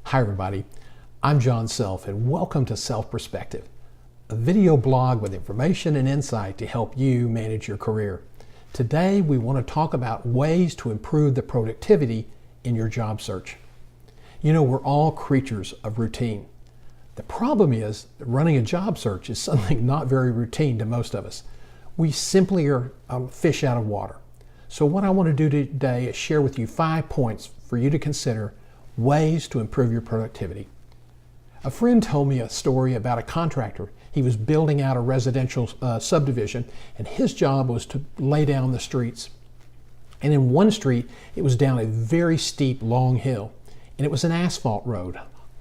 Hi everybody, I'm John Self and welcome to Self Perspective, a video blog with information and insight to help you manage your career. Today we want to talk about ways to improve the productivity in your job search. You know, we're all creatures of routine. The problem is that running a job search is something not very routine to most of us. We simply are fish out of water. So what I want to do today is share with you 5 points for you to consider, ways to improve your productivity. A friend told me a story about a contractor. He was building out a residential subdivision, and his job was to lay down the streets. And in one street, it was down a very steep, long hill, and it was an asphalt road,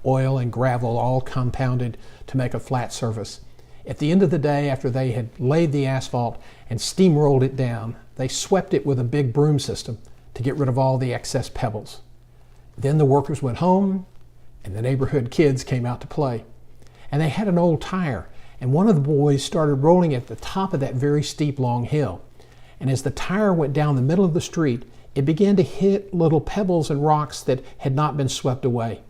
oil and gravel all compounded to make a flat surface. At the end of the day, after they had laid the asphalt and steamrolled it down, they swept it with a big broom system to get rid of all the excess pebbles. Then the workers went home and the neighborhood kids came out to play. And they had an old tire, and one of the boys started rolling at the top of that very steep long hill. And as the tire went down the middle of the street, it began to hit little pebbles and rocks that had not been swept away.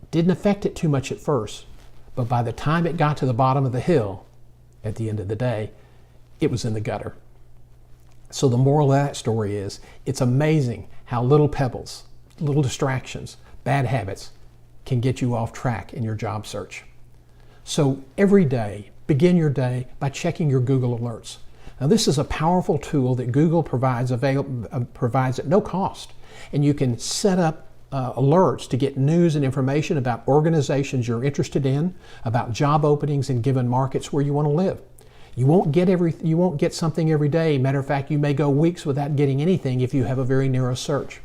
It didn't affect it too much at first, but by the time it got to the bottom of the hill, at the end of the day, it was in the gutter. So the moral of that story is, it's amazing how little pebbles, little distractions, bad habits can get you off track in your job search. So every day, begin your day by checking your Google Alerts. Now this is a powerful tool that Google provides at no cost. And you can set up alerts to get news and information about organizations you're interested in, about job openings in given markets where you want to live. You won't get something every day. Matter of fact, you may go weeks without getting anything if you have a very narrow search.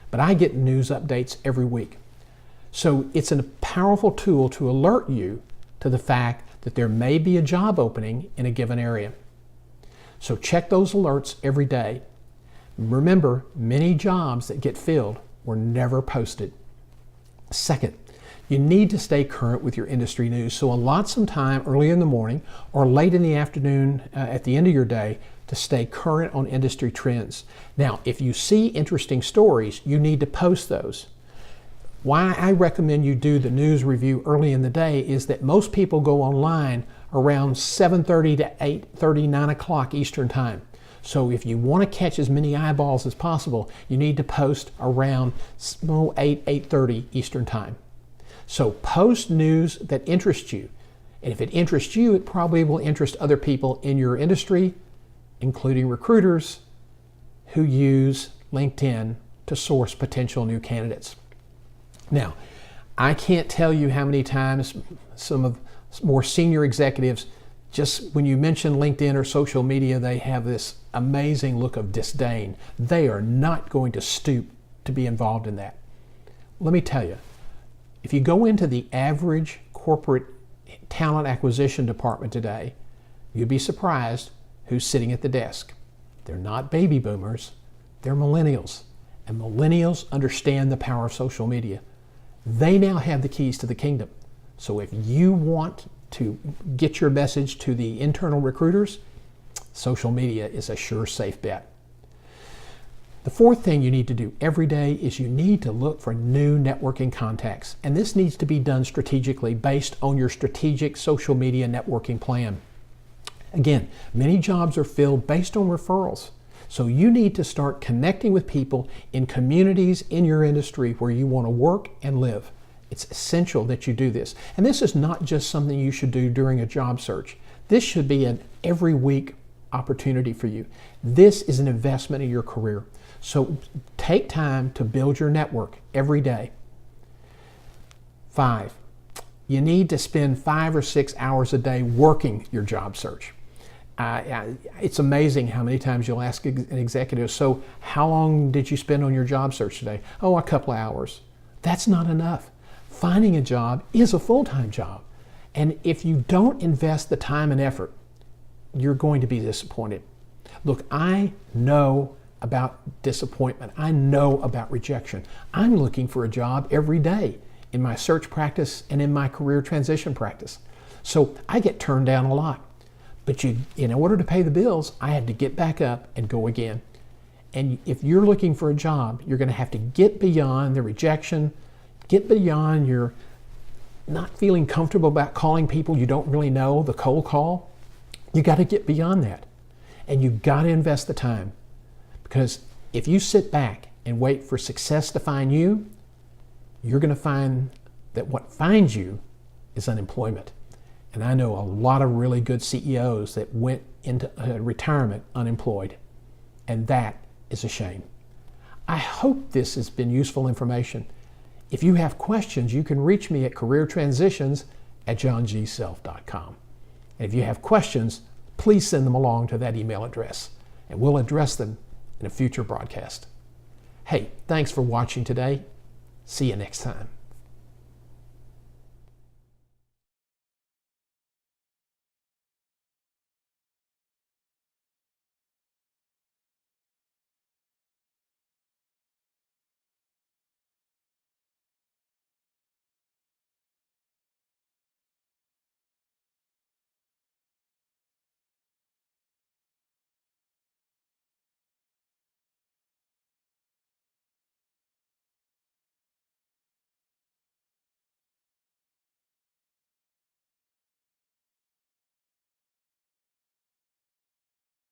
But I get news updates every week. So it's a powerful tool to alert you to the fact that there may be a job opening in a given area. So check those alerts every day. Remember, many jobs that get filled were never posted. Second, you need to stay current with your industry news. So allot some time early in the morning or late in the afternoon at the end of your day to stay current on industry trends. Now, if you see interesting stories, you need to post those. Why I recommend you do the news review early in the day is that most people go online around 7:30 to 8:30, 9 o'clock Eastern time. So if you want to catch as many eyeballs as possible, you need to post around 8:30 Eastern time. So post news that interests you. And if it interests you, it probably will interest other people in your industry, including recruiters who use LinkedIn to source potential new candidates. Now, I can't tell you how many times some of more senior executives, just when you mention LinkedIn or social media, they have this amazing look of disdain. They are not going to stoop to be involved in that. Let me tell you, if you go into the average corporate talent acquisition department today, you'd be surprised who's sitting at the desk. They're not baby boomers, they're millennials. And millennials understand the power of social media. They now have the keys to the kingdom. So if you want to get your message to the internal recruiters, social media is a sure, safe bet. The fourth thing you need to do every day is you need to look for new networking contacts. And this needs to be done strategically based on your strategic social media networking plan. Again, many jobs are filled based on referrals. So you need to start connecting with people in communities in your industry where you want to work and live. It's essential that you do this. And this is not just something you should do during a job search. This should be an every week opportunity for you. This is an investment in your career. So take time to build your network every day. 5, you need to spend 5 or 6 hours a day working your job search. It's amazing how many times you'll ask an executive, so how long did you spend on your job search today? Oh, a couple of hours. That's not enough. Finding a job is a full-time job. And if you don't invest the time and effort, you're going to be disappointed. Look, I know about disappointment. I know about rejection. I'm looking for a job every day in my search practice and in my career transition practice. So I get turned down a lot. But in order to pay the bills, I had to get back up and go again. And if you're looking for a job, you're going to have to get beyond the rejection, get beyond your not feeling comfortable about calling people you don't really know, the cold call. You got to get beyond that. And you got to invest the time. Because if you sit back and wait for success to find you, you're going to find that what finds you is unemployment. And I know a lot of really good CEOs that went into retirement unemployed. And that is a shame. I hope this has been useful information. If you have questions, you can reach me at careertransitions@johngself.com. And if you have questions, please send them along to that email address, and we'll address them in a future broadcast. Hey, thanks for watching today. See you next time.